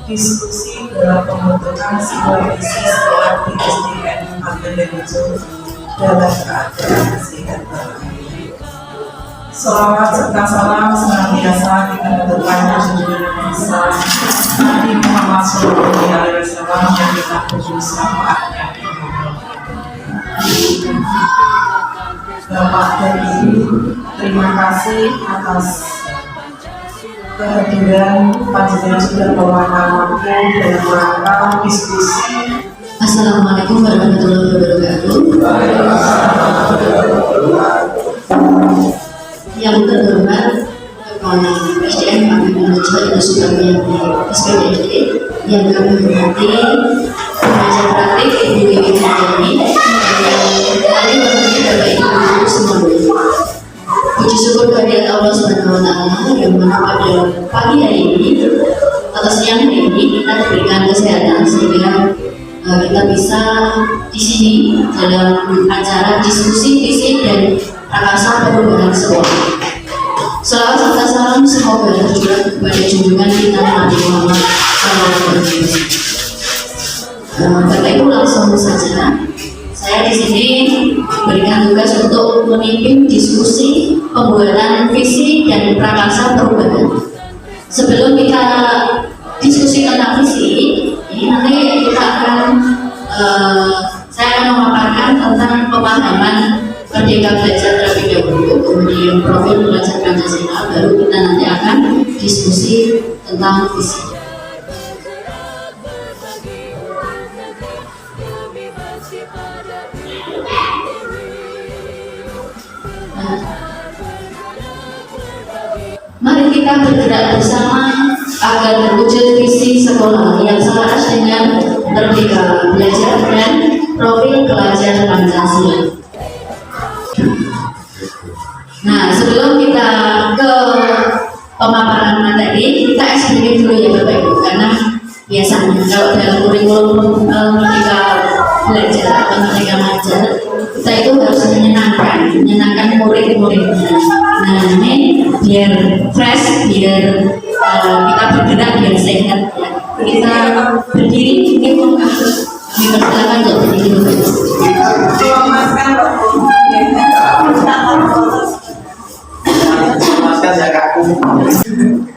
diskusi dalam pembentukan sebuah visi sekolah di SDN Pantellejo dalam keadaan kesehatan. Salawat serta salam senantiasa kita haturkan junjungan besar Nabi Muhammad SAW yang kita puji syafaatnya. Bapak dan Ibu, terima kasih atas kehadiran panjenengan sudah meluangkan waktu dalam rangka diskusi. Assalamualaikum warahmatullahi wabarakatuh. Yang terhormat Kepala SDN Pantellejo dan Sukamyanti SPDD, yang kami hormati pengajar praktik Ibu Wiwi Marjani, yang kami hormati Bapak Ibu semuanya. Puji syukur kehadirat Allah Subhanahu wa Ta'ala yang mana pada pagi hari ini atau siang hari ini kita diberikan kesehatan sehingga kita bisa di sini dalam acara diskusi visi dan prakarsa perubahan sekolah. Salawat serta salam semoga tercurah kepada junjungan kita Nabi Muhammad SAW. Bapak Ibu, langsung saja. Saya di sini diberikan tugas untuk memimpin diskusi pembuatan visi dan prakarsa perubahan. Sebelum kita diskusi tentang visi, ini nanti kita akan saya akan memaparkan tentang pemahaman Merdeka Belajar terlebih dahulu, kemudian profil belajar Pancasila, baru kita nanti akan diskusi tentang visi. Mari kita bergerak bersama agar terwujud visi sekolah yang selaras dengan Merdeka Belajar dan profil pelajar Pancasila. Nah, sebelum kita ke pemaparan materi, kita explain dulu ya Bapak Ibu, karena biasanya kalau dalam kurikulum Merdeka Belajar atau Merdeka Mengajar, kita itu harus menyenangkan murid-muridnya. Nah, ini biar fresh, biar kita bergerak, biar sehat ya. Kita berdiri, mungkin kami persilakan untuk berdiri dulu. Mas ya kaku. Jangan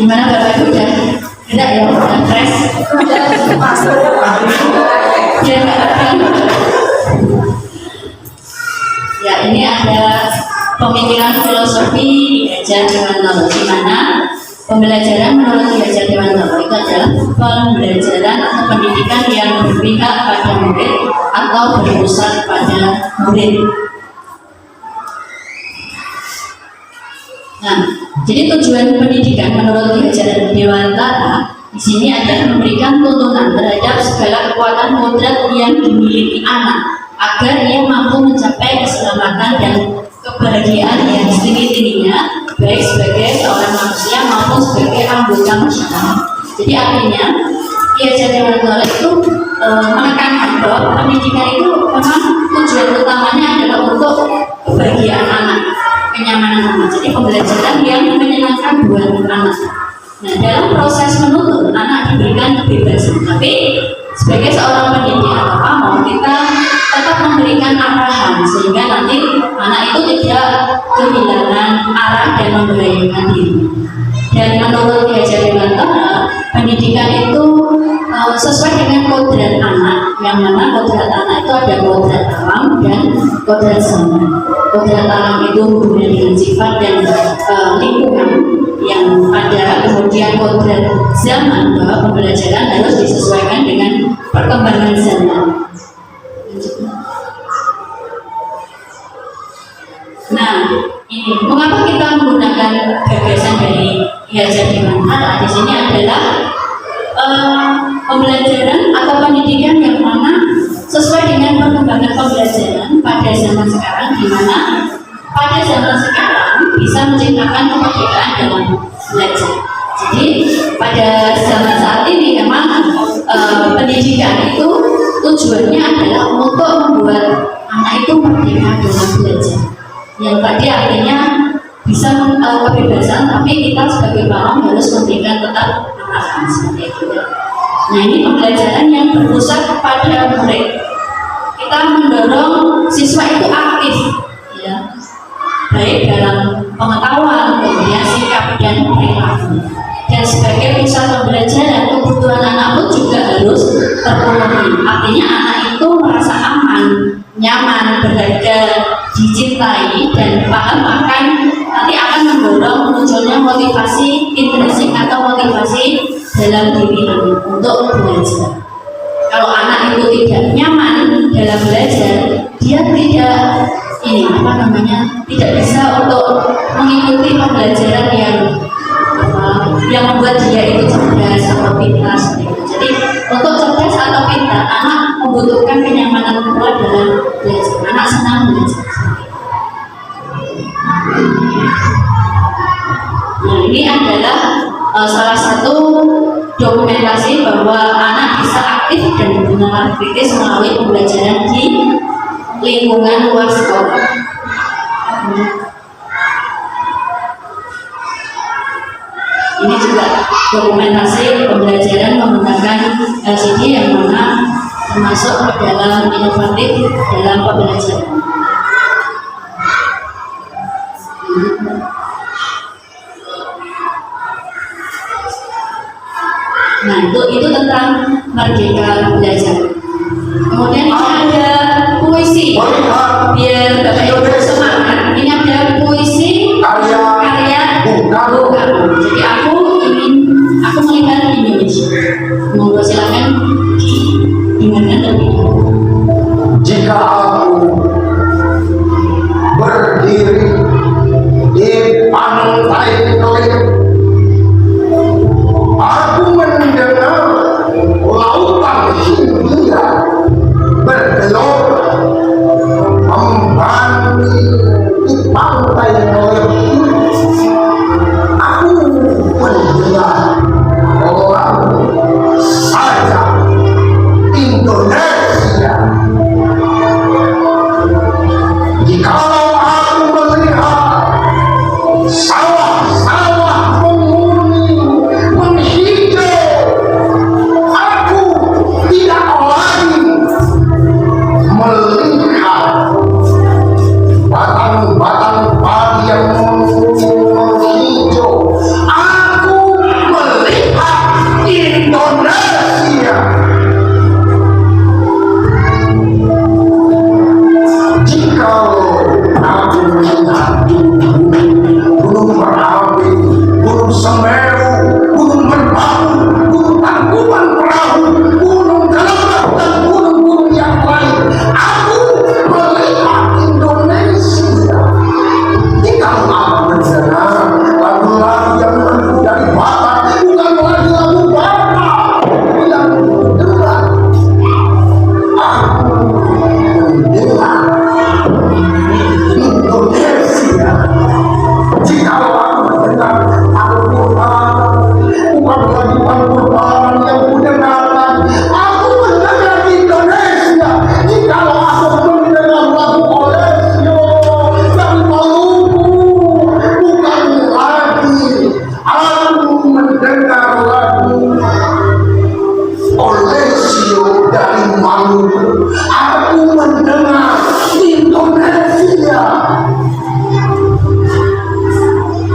Gimana Bapak Ibu udah gerak ya, udah fresh? Ya nggak tegang. Ya ini ada pemikiran filosofi Ki Hajar Dewantara, di mana pembelajaran menurut Ki Hajar Dewantara itu adalah pembelajaran atau pendidikan yang berpihak pada murid atau berpusat pada murid. Nah, jadi tujuan pendidikan menurut Ki Hajar Dewantara di sini adalah memberikan tuntunan terhadap segala kekuatan kodrat yang dimiliki anak agar ia mampu mencapai keselamatan dan kebahagiaan yang setinggi-tingginya, baik sebagai seorang manusia maupun sebagai anggota masyarakat. Jadi artinya Ki Hajar Dewantara itu menekankan bahwa pendidikan itu memang tujuan utamanya adalah untuk kebahagiaan anak, kenyamanan anak. Jadi pembelajaran yang menyenangkan buat anak. Nah, dalam proses menuntun anak diberikan kebebasan, tapi sebagai seorang pendidik atau pamong kita tetap memberikan arahan sehingga nanti anak itu tidak kehilangan arah dan membahayakan diri. Dan menurut Ki Hajar Dewantara, pendidikan itu sesuai dengan kodrat anak, yang mana kodrat anak itu ada kodrat alam dan kodrat zaman. Kodrat alam itu hubungan dengan sifat dan lingkungan yang ada, kemudian kodrat zaman bahwa pembelajaran harus disesuaikan dengan perkembangan zaman. Nah, ini mengapa kita menggunakan gagasan dari Ki Hajar Dewantara di sini adalah pembelajaran atau pendidikan yang mana sesuai dengan perkembangan pembelajaran pada zaman sekarang, di mana pada zaman sekarang bisa menciptakan kemerdekaan dalam belajar. Jadi pada zaman saat ini memang pendidikan itu tujuannya adalah untuk membuat anak itu merdeka dalam belajar. Yang tadi artinya bisa kebebasan, tapi kita sebagai pamong harus memberikan tetap arahan seperti itu. Nah, ini pembelajaran yang berpusat pada murid. Kita mendorong siswa itu aktif, ya, baik dalam pengetahuan, kemudian sikap dan perilaku. Dan sebagai pusat pembelajaran, kebutuhan anak pun juga harus terpenuhi. Artinya anak itu merasa aman, nyaman, berharga, dicintai, dan paham akan nanti akan mendorong munculnya motivasi intrinsik atau motivasi dalam diri anak untuk belajar. Kalau anak itu tidak nyaman dalam belajar, dia tidak tidak bisa untuk mengikuti pembelajaran yang membuat dia itu cerdas atau pintar seperti itu. Jadi untuk cerdas atau pintar, anak membutuhkan kenyamanan kuat dalam belajar. Anak senang belajar. Nah, ini adalah salah satu dokumentasi bahwa anak bisa aktif dan bernalar kritis melalui pembelajaran di lingkungan luar sekolah. Ini juga dokumentasi pembelajaran menggunakan LCD yang mana termasuk dalam inovatif dalam pembelajaran. Nah, itu tentang merdeka belajar. Kemudian ini ada puisi, biar Bapak Ibu semangat. Ini ada puisi karya Bung Karno. Jadi aku melihat Indonesia. Monggo silakan didengarkan lebih dahulu. Jika aku berdiri di pantai Kelip, aku mendengar lautan Hindia bergelora membani di pantai Kelip. Aku mendengar orang saja Indonesia. Jikalau aku melihat sawah-sawah menguning, menghijau, aku tidak lagi melihat batang-batang padi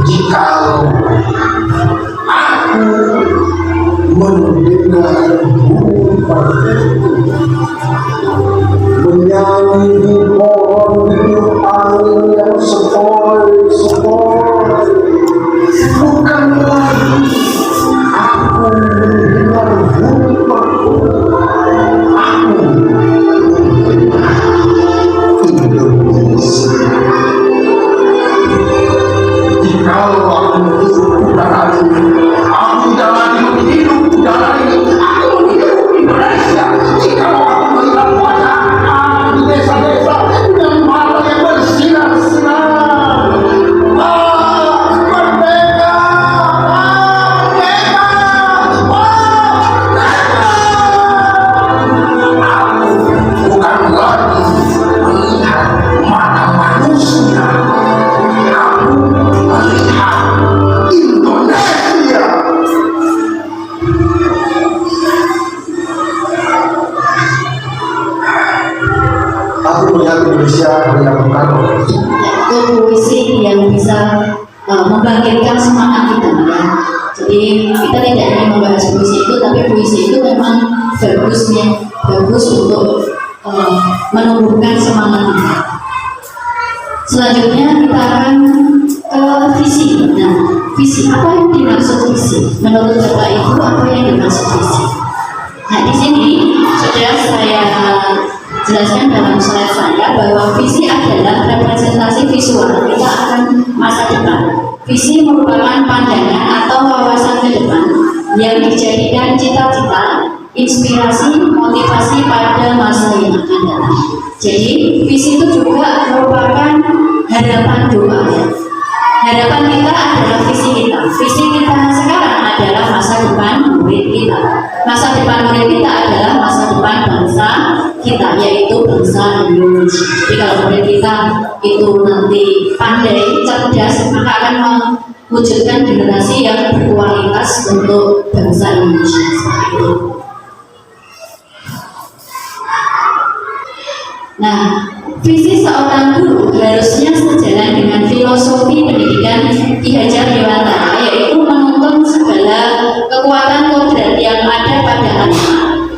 jikalau aku mendengar menyanyi di pohon hidup angin yang sepoi-sepoi, bukan lagi aku mendengar bunyi merdu, aku mendengar Indonesia. Jikalau aku hidup udara ini, aku tidak lagi hidup udara ini, aku hidup Indonesia. Jikalau aku melihat wajah di desa-desa dengan mata yang bersinar-sinar, merdeka, merdeka, merdeka. Aku bukan lagi melihat mata manusia, aku melihat Indonesia. Aku melihat Indonesia yang bukan Itu puisi yang bisa membangkitkan semangat kita ya. Jadi kita tidak hanya membahas puisi itu, tapi puisi itu memang bagus untuk menumbuhkan semangat kita. Selanjutnya kita akan ke visi. Nah, visi apa yang dimaksud visi? Menurut Bapak Ibu apa yang dimaksud visi? Nah, di sini sudah saya jelaskan dalam slide saya bahwa visi adalah representasi visual kita akan masa depan. Visi merupakan pandangan atau wawasan ke depan yang dijadikan cita-cita, inspirasi, motivasi pada masa yang akan datang. Jadi visi itu juga merupakan harapan doa ya. Harapan kita adalah visi kita. Visi kita sekarang adalah masa depan murid kita. Masa depan murid kita adalah masa depan bangsa kita, yaitu bangsa Indonesia. Jadi kalau murid kita itu nanti pandai, cerdas, maka akan mewujudkan generasi yang berkualitas untuk bangsa Indonesia. Seperti itu. Nah, visi seorang guru harusnya sejalan dengan filosofi pendidikan Ki Hajar Dewantara, yaitu menuntun segala kekuatan kodrat yang ada pada anak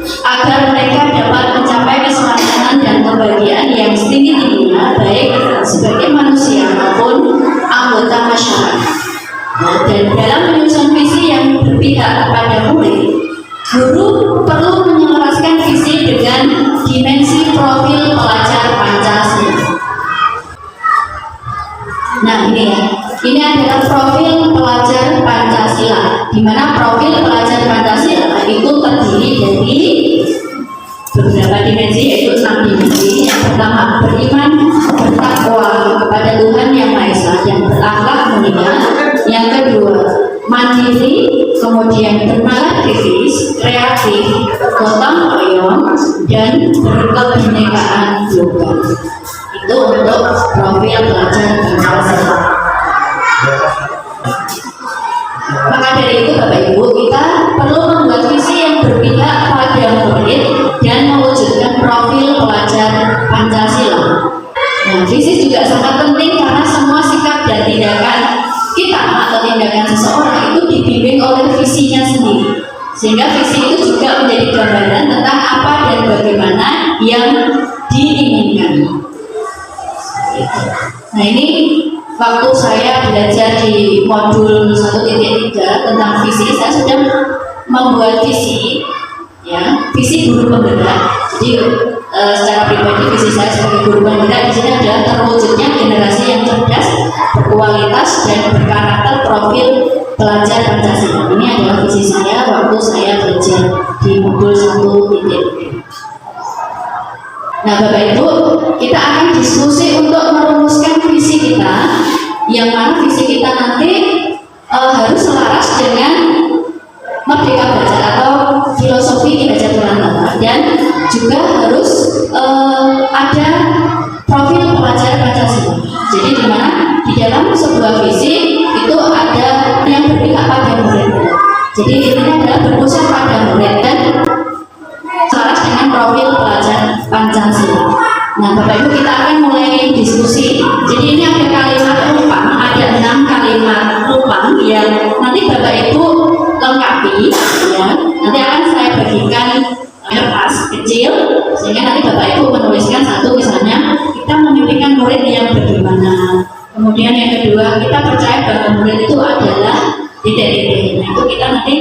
agar mereka dapat mencapai keselamatan dan kebahagiaan yang setinggi-tingginya, baik sebagai manusia maupun anggota masyarakat. Nah, dan dalam menyusun visi yang berpihak kepada murid, guru perlu menyelaraskan visi dengan dimensi profil pelajar Pancasila. Nah, ini adalah profil pelajar Pancasila, di mana profil pelajar Pancasila itu terdiri dari beberapa dimensi, yaitu 6 dimensi. Yang pertama, beriman bertakwa kepada Tuhan Yang Maha Esa dan berakhlak mulia. Yang kedua, mandiri, kemudian bernalar kritis, kreatif, gotong royong, dan berkebinekaan global. Itu untuk profil pelajar Pancasila. Maka dari itu Bapak Ibu, kita perlu membuat visi yang berpihak pada murid dan mewujudkan profil pelajar Pancasila. Nah, visi juga sangat penting karena semua sikap dan tindakan kita atau tindakan seseorang itu dibimbing oleh visinya sendiri, sehingga visi itu juga menjadi gambaran tentang apa dan bagaimana yang diinginkan. Nah, ini waktu saya belajar di modul 1.3 tentang visi, saya sudah membuat visi, ya, visi guru penggerak. Jadi secara pribadi visi saya sebagai guru penggerak di sini adalah terwujudnya generasi yang cerdas, berkualitas dan berkarakter profil pelajar Pancasila. Ini adalah visi saya waktu saya belajar di modul 1.3. Nah, Bapak Ibu, kita akan diskusi untuk merumuskan visi kita, yang mana visi kita nanti harus selaras dengan Merdeka Belajar atau filosofi Ki Hajar Dewantara, dan juga harus ada profil pelajar Pancasila. Jadi di mana di dalam sebuah visi itu ada yang berpihak pada murid. Jadi ini adalah berpusat pada murid dan selaras dengan profil pelajar Pancasila. Nah, Bapak Ibu, kita akan mulai diskusi Kemudian yang kedua, kita percaya bahwa murid itu adalah titik-titik. Nah, itu kita nanti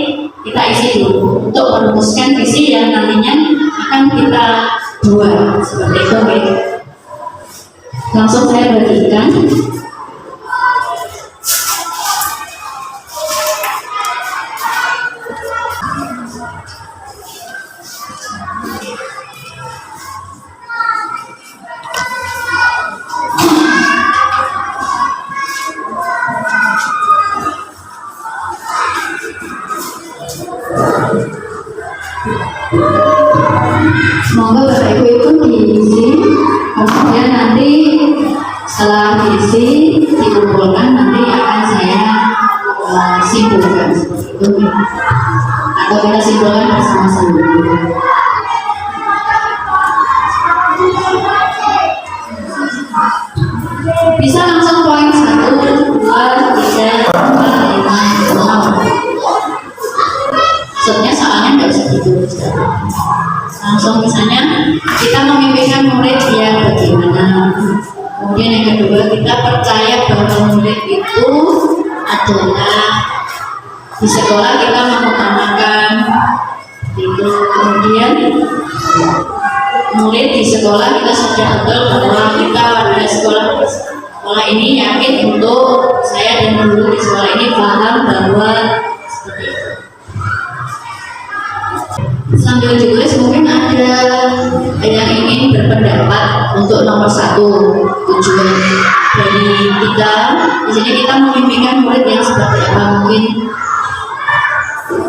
kita isi dulu untuk merumuskan visi yang nantinya akan kita buat seperti itu. Oke. Langsung saya bagikan. Semoga Bapak Ibu itu diisi, kemudian nanti setelah diisi dikumpulkan nanti akan saya simpulkan seperti itu, atau kita simpulkan bersama-sama. Bisa langsung poin 1, 2, 3, 4, 5, 6. Maksudnya soalnya nggak usah ditulis. Langsung misalnya kita memimpikan murid yang bagaimana. Kemudian yang kedua, kita percaya bahwa murid itu adalah di sekolah kita mengutamakan itu. Kemudian murid di sekolah kita sadar betul bahwa kita pada sekolah ini yakin untuk saya dan guru di sekolah ini paham bahwa seperti itu. Sambil ditulis mungkin ada yang ingin berpendapat untuk nomor 1 tujuan dari kita. Di sini kita memimpikan murid yang seperti apa, mungkin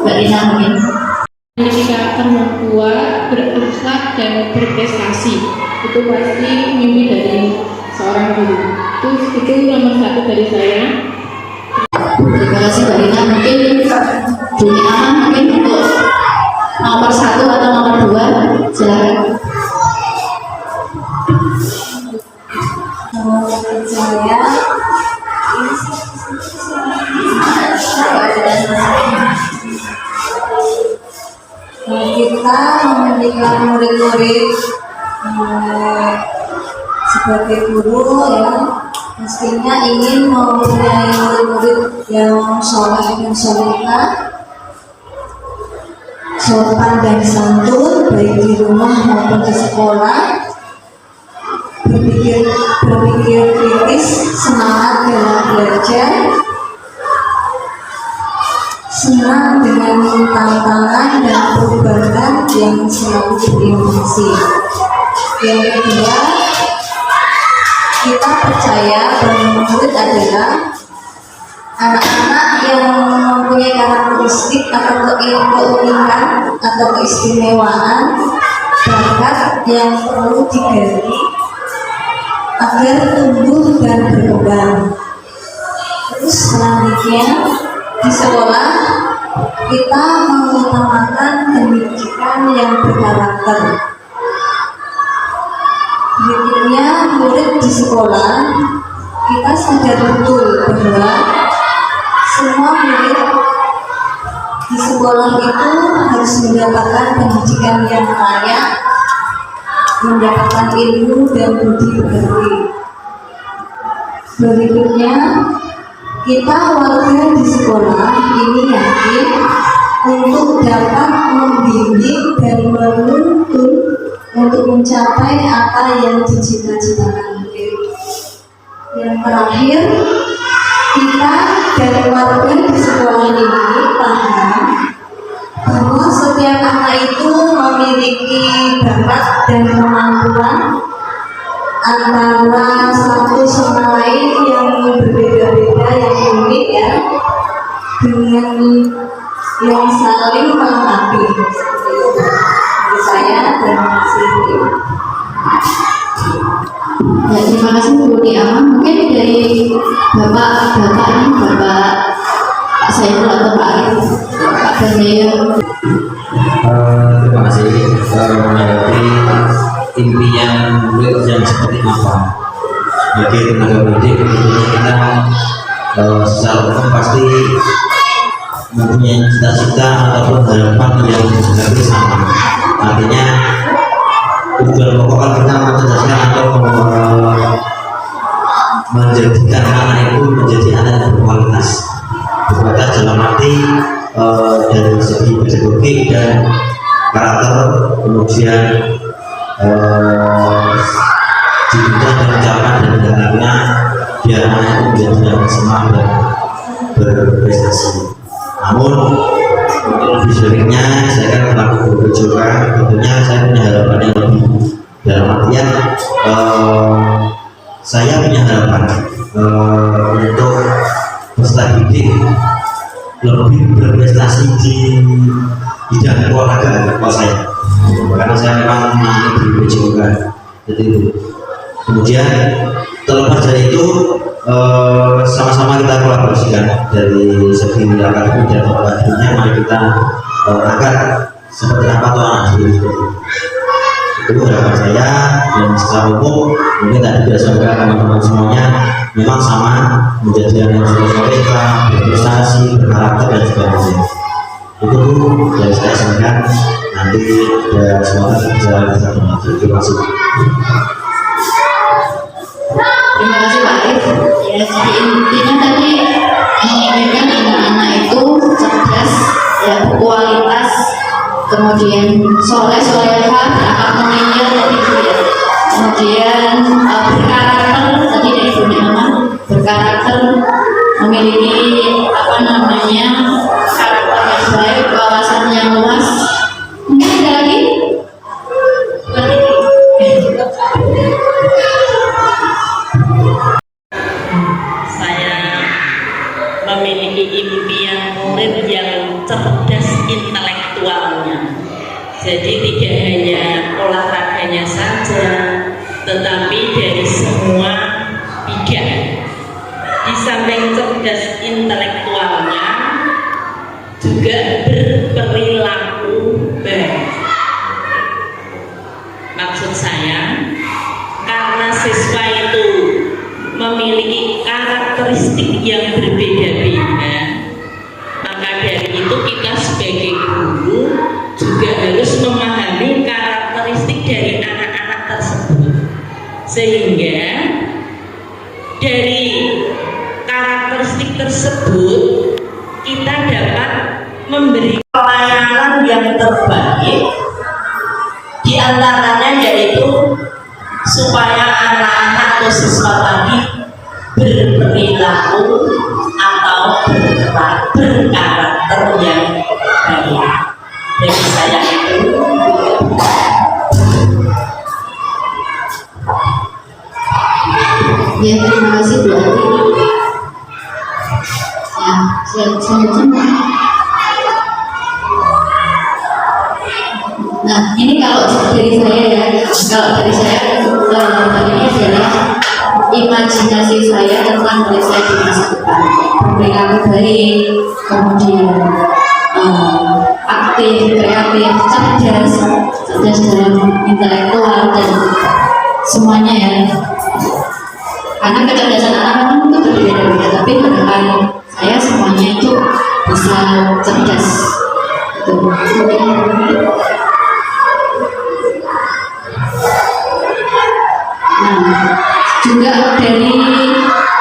Mbak Rina mungkin. Karakter membuat, berakhlak dan berprestasi itu pasti mimpi dari seorang guru. Itu nomor 1 dari saya. Terima kasih Mbak Rina. Mungkin Juni Aman mungkin untuk nomor 1 atau nomor 2, silakan. Kita memiliki murid-murid sebagai guru ya, mestinya ingin mempunyai murid-murid yang soleh dan solehah, sopan dan santun baik di rumah maupun di sekolah, berpikir kritis, semangat dalam belajar, senang dengan tantangan dan perubahan yang selalu berinovasi. Yang kedua, kita percaya bahwa murid adalah anak-anak yang mempunyai karakteristik atau keunikan atau keistimewaan, bakat yang perlu digali agar tumbuh dan berkembang. Terus selanjutnya di sekolah kita mengutamakan pendidikan yang berkarakter. Berikutnya murid di sekolah kita sadar betul bahwa semua murid di sekolah itu harus mendapatkan pendidikan yang layak, mendapatkan ilmu dan budi pekerti. Berikutnya, kita warga di sekolah ini yakin untuk dapat membimbing dan menuntun untuk mencapai apa yang dicita-citakan murid. Yang terakhir, kita dari warga di sekolah ini paham bahwa setiap anak itu memiliki bakat dan kemampuan antara satu sama lain yang berbeda-beda, yang unik ya, dengan yang saling melengkapi. Seperti itu dari saya. Terima kasih. Ya, terima kasih Bu Niama. Mungkin dari Bapak Pak Saiful atau Pak Arif, Pak Bernayo. Terima kasih menanggapi impian murid yang seperti apa. Jadi tenaga pendidik tentunya kita secara umum pasti mempunyai cita-cita ataupun harapan yang hampir sama. Artinya tujuan pokok kita mencerdaskan atau menjadikan anak itu menjadi anak yang berkualitas dalam arti dari segi pedagogik dan karakter, kemudian dididik dan ucapan dan lainnya, biar anak itu menjadi yang semangat dan berprestasi. Namun untuk lebih seringnya saya kan pelaku guru juga, tentunya saya punya harapan yang lebih, dalam artian saya punya harapan untuk peserta didik lebih berprestasi di bidang olahraga kalau saya, karena saya memang di guru juga. Jadi itu. Kemudian terlepas dari itu sama-sama kita kolaborasikan dari segi akademik dan akademiknya, mari kita angkat seperti apa tuh anak itu. Itu harapan saya, dan secara umum mungkin tadi sudah sampaikan teman-teman semuanya memang sama, menjadi anak mereka berprestasi, berkarakter dan sebagainya. Itu yang saya sampaikan, nanti semoga berjalan dengan baik. Terima kasih. Terima kasih Pak Arif. Ya, jadi intinya tadi menginginkan anak-anak itu cerdas, ya, berkualitas, kemudian soleh-solehah, berakal mulia tadi Bu ya. Kemudian berkarakter tadi dari Bu Mama, berkarakter, memiliki karakter yang baik, wawasan yang luas. Mungkin ada lagi? Memiliki impian murid yang cerdas intelektualnya. Jadi tidak hanya olahraganya saja, tetapi dari semua bidang. Di samping cerdas intelektualnya, juga berperilaku baik. Maksud saya, karena siswa itu memiliki karakteristik yang berbeda-beda, maka dari itu kita sebagai guru juga harus memahami karakteristik dari anak-anak tersebut, sehingga dari karakteristik tersebut kita dapat memberi pelayanan yang terbaik, diantaranya yaitu supaya anak-anak atau siswa tadi berperilaku atau berkarakter yang baik. Dari saya itu. Ya, terima kasih Bu Arif. Ya, selanjutnya. Nah, ini kalau dari saya ya, ini adalah imajinasi saya tentang murid saya di masa depan. Perilaku baik, kemudian aktif, kreatif, cerdas dalam intelektual dan semuanya ya. Karena kecerdasan anak-anak itu berbeda-beda, tapi ke depan saya semuanya itu bisa cerdas. Nah, juga dari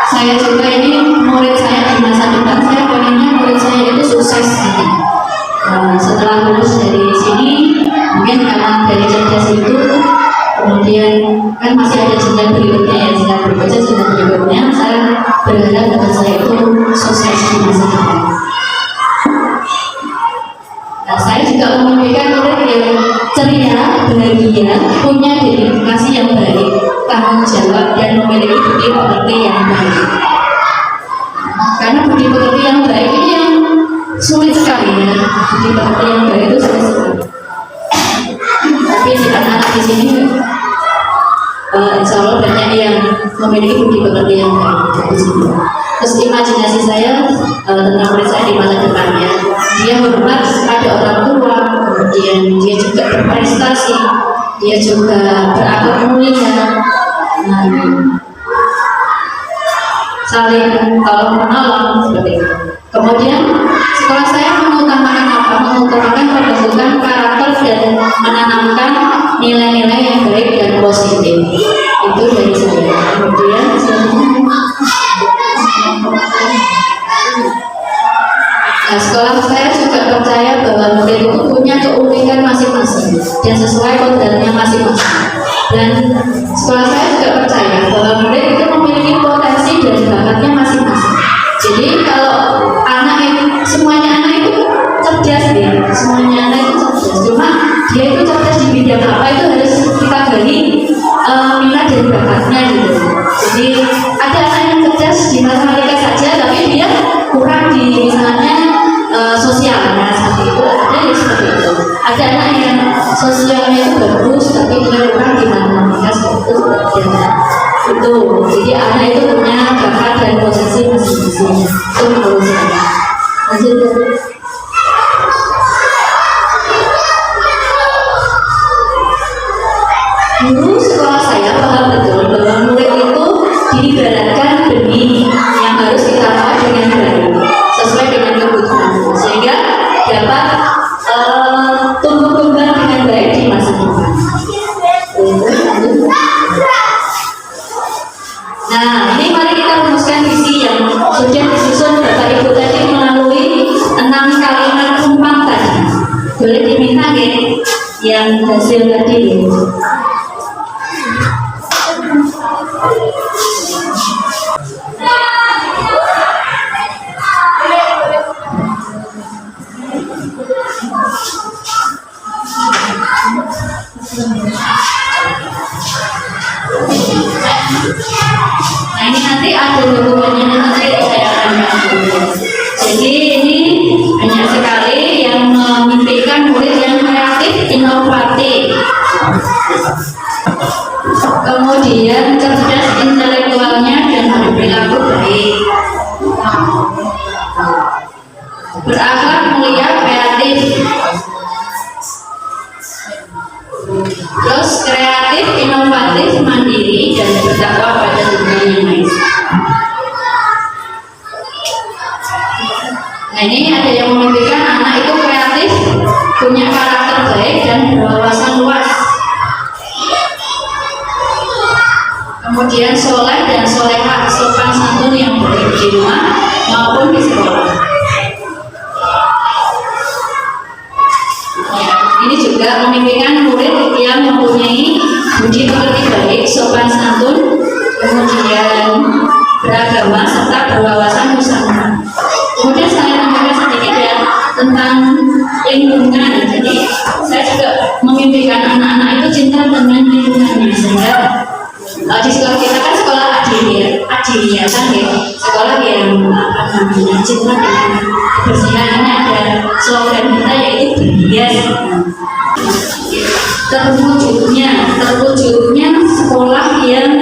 saya juga ini murid saya di masa depan, saya pengennya murid saya itu sukses gitu. Setelah lulus dari sini, mungkin karena dari cerdas itu, kemudian kan masih ada jenjang berikutnya ya, sedang bekerja jenjang berikutnya, saya berharap murid saya itu sukses di masa depan. Nah, saya juga memimpikan murid yang ceria, bahagia, punya dedikasi yang baik, tanggung jawab, dan memiliki budi pekerti yang baik. Karena budi pekerti yang baik ini yang sulit sekali ya, budi pekerti yang baik itu sulit sekali. Tapi di anak-anak di sini, insya Allah banyak yang memiliki budi pekerti yang baik di sini. Terus imajinasi saya tentang murid saya di masa depannya, dia hormat pada orang tua, kemudian dia juga berprestasi, dia juga berakhlak mulia, saling tolong menolong seperti itu. Kemudian sekolah saya mengutamakan apa? Mengutamakan pembentukan karakter dan menanamkan nilai-nilai yang baik dan positif. Itu dari saya. Kemudian selanjutnya sekolah saya juga percaya bahwa murid itu punya keunikan masing-masing dan sesuai kodratnya masing-masing. Dan sekolah saya juga percaya bahwa murid itu memiliki potensi dan bakatnya masing-masing. Jadi kalau anak itu, semuanya anak itu cerdas ya, semuanya anak itu cerdas. Cuma dia itu cerdas di bidang apa itu harus kita gali minat dan bakatnya gitu. Jadi ada anak yang cerdas di matematika saja, tapi dia kurang di misalnya sosialnya seperti itu. Ada yang seperti itu. Ada anak yang sosialnya itu bagus, tapi dia kurang di matematika seperti itu. Itu. Jadi anak itu punya bakat dan posisi masing-masing. Itu menurut saya. Lanjut. Guru sekolah saya paham betul bahwa murid itu diibaratkan benih yang harus kita rawat dengan baik sesuai dengan kebutuhan sehingga dapat tumbuh kembang dengan baik di masa depan. Nah, ini mari kita rumuskan visi yang sudah disusun Bapak Ibu tadi melalui 6 kalimat umpan tadi. Boleh diminta ya yang hasil tadi ya. Nah ini nanti ada dokumennya nanti saya akan kasih. Jadi ini banyak sekali yang memimpikan murid yang kreatif, inovatif, kemudian cerdas intelektualnya dan berperilaku baik, berakhlak mulia, kreatif, terus kreatif, inovatif, mandiri dan bertakwa pada Tuhan Yang Maha Esa. Nah ini ada yang memimpikan anak itu kreatif, punya karakter baik dan berwawasan luas, kemudian soleh dan solehah, sopan santun yang baik di rumah maupun di sekolah. Ini juga memimpikan murid yang mempunyai budi pekerti baik, sopan santun, kemudian beragama serta berwawasan nusantara. Kemudian saya tambahkan sedikit ya tentang lingkungan. Jadi saya juga memimpikan anak-anak itu cinta dengan lingkungannya sehingga di sekolah kita kan sekolah adil ya kan ya, sekolah yang cinta dengan kebersihan. Ini ada slogan kita yaitu berhias. Terwujudnya sekolah yang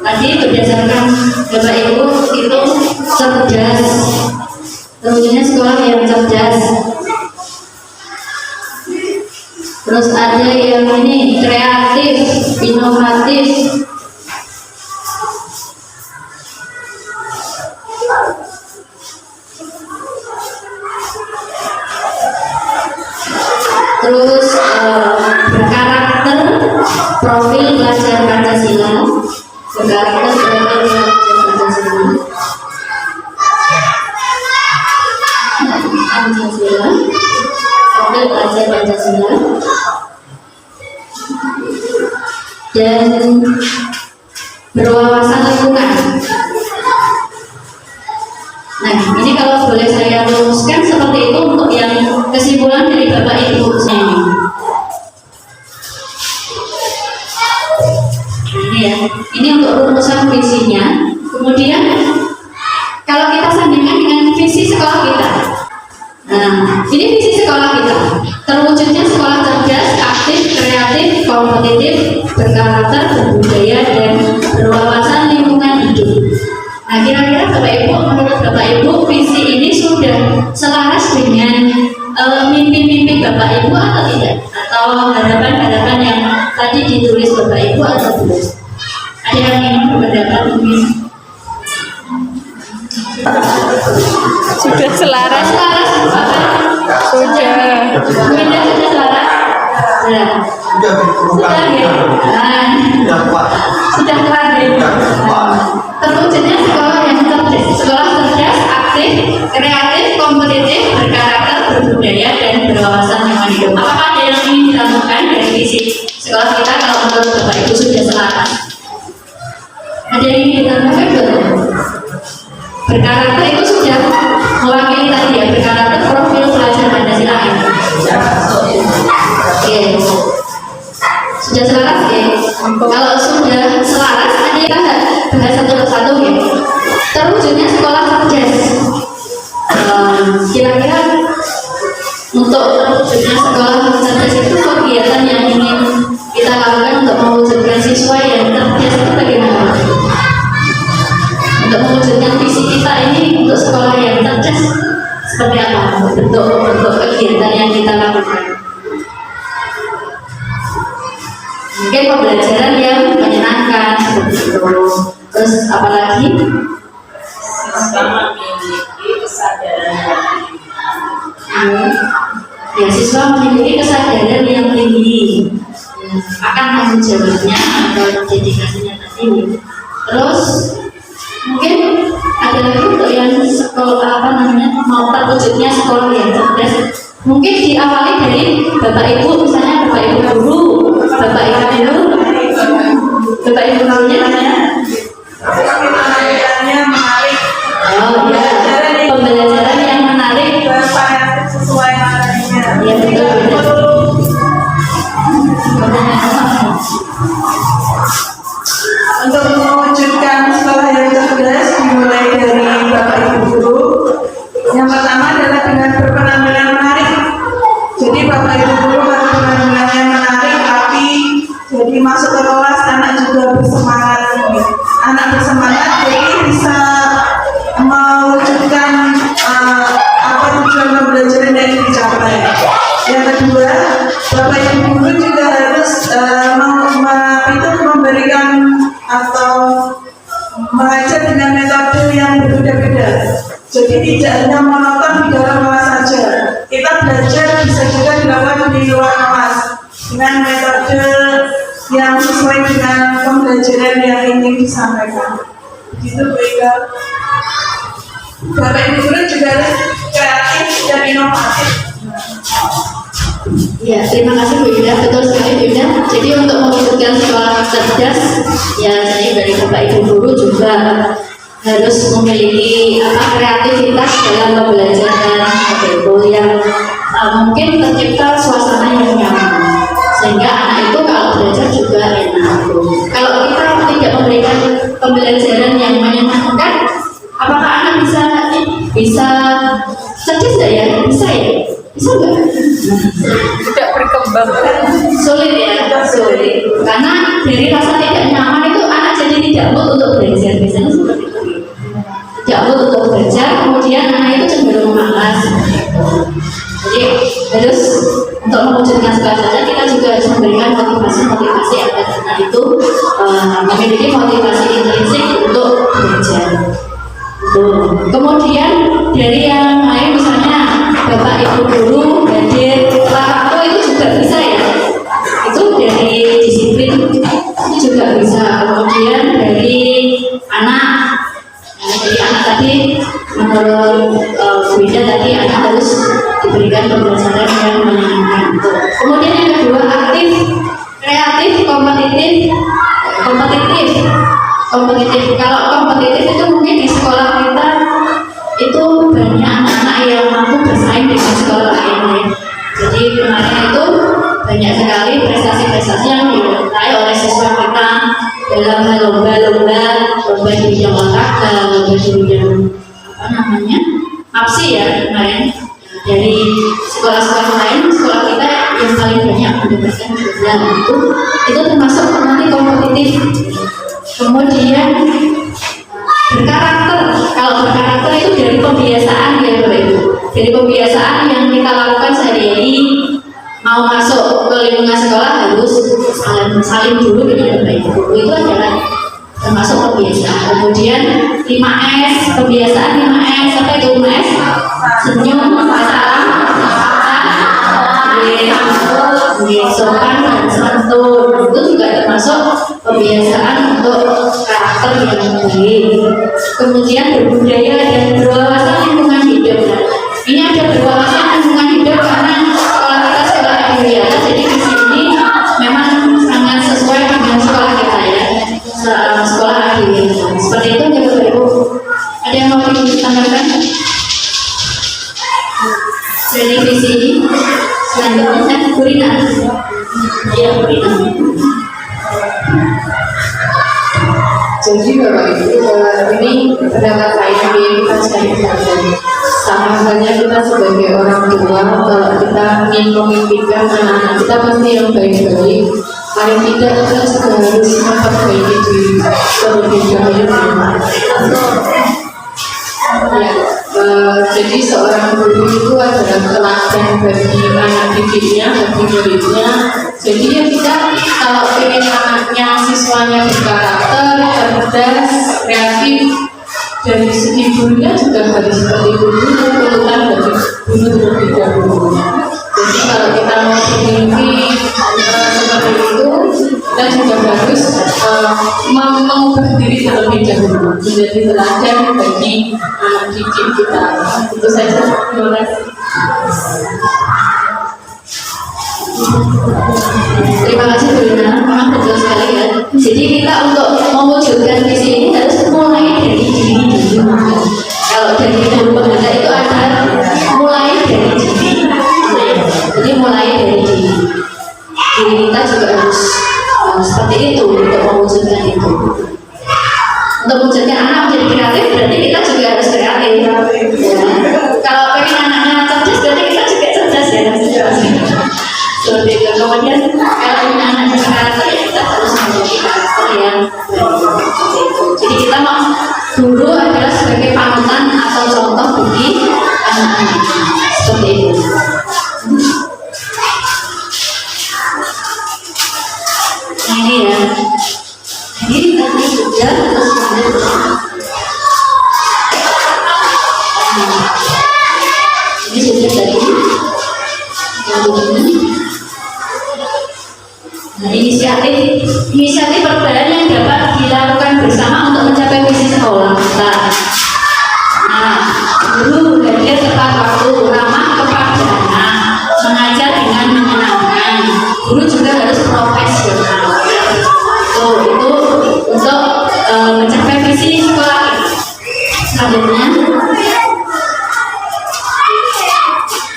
tadi berdasarkan Bapak Ibu itu cerdas, terwujudnya sekolah yang cerdas. Terus ada yang ini kreatif, inovatif, terus berkarakter, profil pelajar Pancasila, berkarakter, profil pelajar Pancasila, profil pelajar Pancasila, dan berwawasan lingkungan. Nah, ini kalau boleh saya rumuskan seperti itu untuk yang kesimpulan dari Bapak Ibu ini. Ini ya, ini untuk rumusan visinya. Kemudian kalau kita sandingkan dengan visi sekolah kita. Nah, ini visi sekolah kita. Terwujudnya sekolah cerdas, aktif, kreatif, kompetitif, berkarakter, berbudaya, dan berwawasan lingkungan hidup. Nah, kira-kira Bapak Ibu, menurut Bapak Ibu, visi ini sudah selaras dengan mimpi-mimpi Bapak Ibu atau tidak? Atau harapan-harapan yang tadi ditulis Bapak Ibu atau tidak? Ada yang ingin berpendapat mungkin? Sudah selaras. Selaras, Bapak? Sudah. Bunda sudah selaras? Sudah. Sudah ya? Sudah kelar ya? Terwujudnya sekolah yang cerdas, aktif, kreatif, kompetitif, November. Berkarakter itu sudah mewakili tadi ya, berkarakter profil pelajar Pancasila ini. Oke, sudah selaras ya. Kalau sudah selaras, nanti kita bahas satu persatu ya. Terwujudnya sekolah cerdas. Kira-kira untuk terwujudnya sekolah cerdas itu kegiatan yang ingin kita lakukan untuk mewujudkan siswa yang cerdas itu bagaimana? Untuk mewujudkan visi kita ini untuk sekolah yang cerdas seperti apa bentuk kegiatan yang kita lakukan? Mungkin pembelajaran yang menyenangkan seperti itu. Terus apalagi? Siswa memiliki kesadaran yang tinggi. Ya, siswa memiliki kesadaran yang tinggi akan tanggung jawabnya atau dedikasinya tadi. Terus mungkin ada lagi untuk yang sekolah mau terwujudnya sekolah yang cerdas. Mungkin diawali dari bapak ibu, misalnya bapak ibu guru, bapak ibu gurunya Pembelajarannya menarik. oh ya, pembelajaran yang menarik Sesuai materinya. ya betul. Untuk mewujudkan sekolah yang cerdas dimulai dari Bapak Ibu guru. Yang pertama adalah dengan berpenampilan menarik. Jadi Bapak Ibu guru harus penampilannya menarik, tapi jadi masuk ke kelas anak juga bersemangat. Anak bersemangat jadi bisa mewujudkan apa tujuan pembelajaran yang dicapai. Yang kedua, Bapak Ibu guru juga harus memberikan atau mengajar dengan metode yang berbeda-beda. Jadi tidak hanya monoton di dalam kelas saja. Kita belajar bisa juga dilakukan di luar kelas dengan metode yang sesuai dengan pembelajaran yang ingin disampaikan. Begitu Bu Ika. Bapak Ibu guru juga harus kreatif dan inovatif. Ya, terima kasih Bu Ida, betul sekali Bu Ida. Jadi untuk mewujudkan sekolah cerdas, ya saya dari Bapak Ibu guru juga harus memiliki kreativitas dalam pembelajaran itu yang mungkin tercipta suasana yang nyaman, sehingga anak itu kalau belajar juga enak. Kalau kita tidak memberikan pembelajaran yang menyenangkan, apakah anak bisa cerdas nggak ya? Bisa ya? Bisa nggak? Tidak berkembang. Sulit ya, sulit. Karena dari rasa tidak nyaman itu anak jadi tidak mood untuk belajar. Biasanya seperti itu. Tidak mood untuk belajar, kemudian anak itu cenderung malas. Jadi harus untuk mewujudkan sekolah kita juga harus memberikan motivasi agar anak itu memiliki motivasi intrinsik untuk belajar. Kemudian dari yang lain misalnya Bapak Ibu guru hadir setelah waktu itu juga bisa ya. Itu dari disiplin itu juga bisa. Kemudian dari anak tadi menurut Bu Ida tadi anak harus diberikan pembelajaran yang menyenangkan. Kemudian yang kedua aktif, kreatif, kompetitif. Kalau kompetitif itu mungkin di sekolah kita itu banyak anak-anak yang mampu bersaing dengan sekolah lain. Jadi kemarin itu banyak sekali prestasi-prestasi yang diraih oleh siswa kita dalam lomba di bidang olahraga, lomba di bidang APSI ya kemarin. Dari sekolah-sekolah lain, sekolah kita yang paling banyak mendapatkan juara itu termasuk nanti kompetitif. Kemudian berkarakter. Kalau berkarakter itu dari pembiasaan ya Bapak Ibu. Dari pembiasaan yang kita lakukan sehari-hari, mau masuk ke lingkungan sekolah harus saling dulu dengan Bapak Ibu. Itu adalah termasuk kebiasaan. Kemudian 5S, kebiasaan 5S. Apa itu 5S? Senyum, salam, sopan dan santun. Itu juga termasuk kebiasaan untuk karakter yang baik. Kemudian berbudaya dan berwawasan lingkungan hidup. Ini ada berwawasan lingkungan hidup karena sekolah kita sekolah Adiwiyata, jadi di sini memang sangat sesuai dengan sekolah kita ya, sekolah Adiwiyata. Seperti itu Burina. Ya, Burina. Jadi Bapak Ibu, ini pendapat saya di kita sekali lagi. Sama halnya kita sebagai orang tua, kalau kita ingin memimpikan anak-anak kita pasti yang baik-baik. Paling tidak kita juga harus memperbaiki diri terlebih dahulu. Ya, jadi seorang guru itu adalah teladan bagi anak didiknya, bagi muridnya. Jadi ya kita kalau ingin anaknya, siswanya berkarakter, cerdas, kreatif, dari segi gurunya juga harus seperti guru, urutan dari guru terlebih dahulu. Jadi kalau kita mau memiliki seperti itu, kita juga harus mengubah diri terlebih dahulu, menjadi teladan bagi anak didik kita. Itu saja. Terima kasih. Terima kasih Burina, memang betul sekali ya. Jadi kita untuk mewujudkan visi ini harus mulai dari diri dulu. Kalau dari guru pengajar itu ada mulai dari diri. Jadi mulai dari diri. Diri kita juga harus seperti itu untuk mewujudkan itu. Untuk mewujudkan anak menjadi kreatif berarti kita juga harus kreatif. Ya. Kalau pengen anaknya cerdas berarti kita juga cerdas ya. Seperti itu. Kemudian kalau punya anak yang karakter ya kita harus memiliki karakter yang baik. Jadi kita mau guru adalah sebagai panutan atau contoh bagi anak-anak seperti itu. Nah ini ya. Jadi tadi sudah terus ini sudah tadi. Nah, inisiatif perubahan yang dapat dilakukan bersama untuk mencapai visi sekolah kita. Nah, guru hadir tepat waktu, ramah kepada anak, mengajar dengan menyenangkan. Guru juga harus profesional. Itu untuk mencapai visi sekolah kita. Selanjutnya,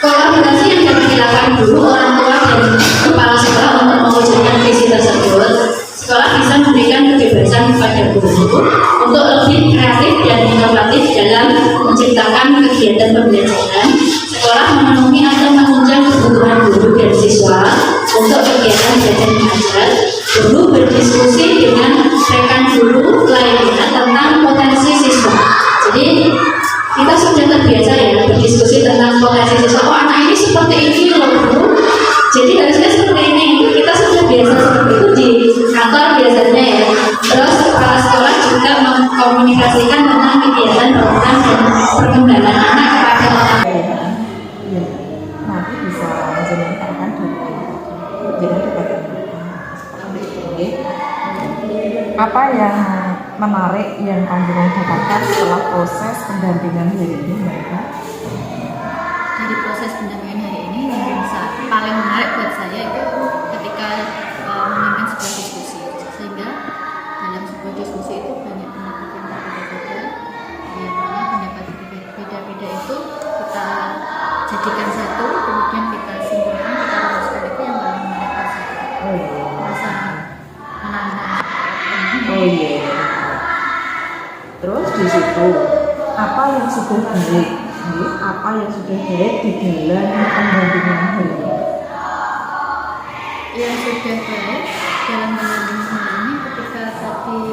kolaborasi yang dapat dilakukan guru, orang tua, dan kepala sekolah untuk mewujudkan visi tersebut. Sekolah bisa memberikan kebebasan kepada guru untuk lebih kreatif dan inovatif dalam menciptakan kegiatan pembelajaran. Sekolah memenuhi atau menunjang kebutuhan guru dan siswa untuk kegiatan belajar mengajar. Guru berdiskusi dengan rekan guru lainnya tentang potensi siswa. Jadi kita sudah terbiasa ya berdiskusi tentang potensi siswa. Oh, anak ini seperti ini loh guru. Jadi harusnya seperti ini. Kita sudah biasa seperti itu di kantor biasanya ya. Terus kepala sekolah juga mengkomunikasikan tentang kegiatan program dan perkembangan anak kepada orang tua. Nanti bisa menceritakan jadi apa yang menarik yang panjenengan dapatkan setelah proses pendampingan hari ini, mereka? Dari proses pendampingan hari ini yang paling menarik buat saya itu ketika memimpin sebuah diskusi, sehingga dalam sebuah diskusi itu banyak pendapat yang berbeda-beda, yang mana pendapat berbeda-beda itu kita jadikan satu, kemudian kita simpulkan, kita rumuskan, itu yang paling menarik buat saya. Rasa menantang. Oh iya. Terus di situ apa yang sudah baik? Apa yang sudah baik di dalam pendampingan hari ini? Yang sudah baik dalam pendampingan hari ini ketika tadi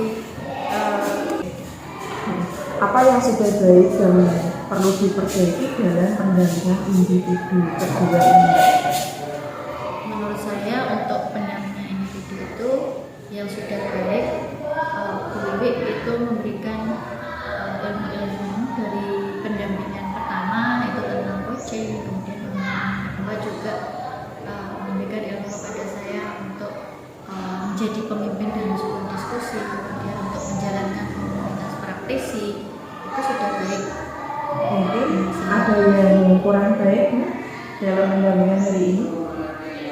apa yang sudah baik dan perlu diperbaiki dalam pendampingan individu kedua ini? menurut saya untuk pendampingan individu itu yang sudah baik, Bu Wiwi itu memberikan ilmu-ilmu dari pendampingan pertama itu tentang coaching, kemudian pendampingan kedua juga memberikan ilmu kepada saya untuk menjadi pemimpin dalam sebuah diskusi, kemudian untuk menjalankan komunitas praktisi itu sudah baik. Mungkin ada yang kurang baik dalam pendampingan hari ini?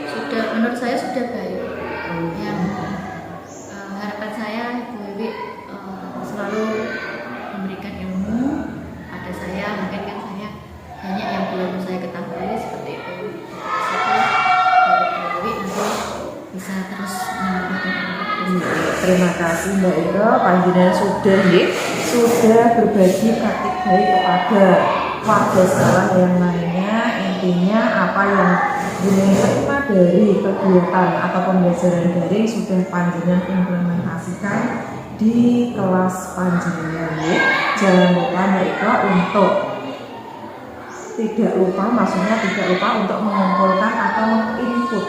Sudah, menurut saya sudah baik. Yang harapan saya Bu Wiwi selalu memberikan ilmu pada saya, mungkin kan saya banyak yang belum saya ketahui seperti itu. Dari situ terima kasih Mbak Eka, panjenengan sudah berbagi praktik baik kepada warga sekolah yang lainnya. Intinya apa yang terima dari kegiatan atau pembelajaran daring sudah panjenengan implementasikan di kelas panjenengan. Jangan lupa Mbak Eka untuk tidak lupa untuk mengumpulkan atau menginput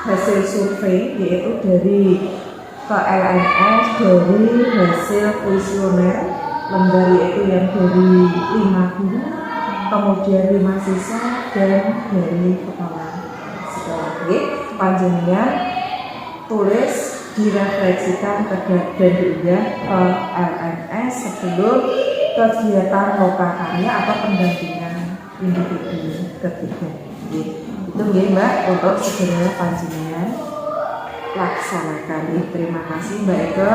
hasil survei, yaitu dari ke LMS, dari hasil kuesioner lembar, yaitu yang dari 5 guru, kemudian 5 siswa, dan dari kepala sekolah. Panjenengan tulis, direfleksikan dan diunggah ke LMS sebelum kegiatan lokal karya atau pendampingan individu ketiga. Itu ya Mbak, untuk segera panjenengan laksanakan. Terima kasih Mbak Eka,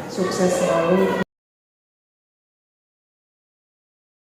sukses selalu.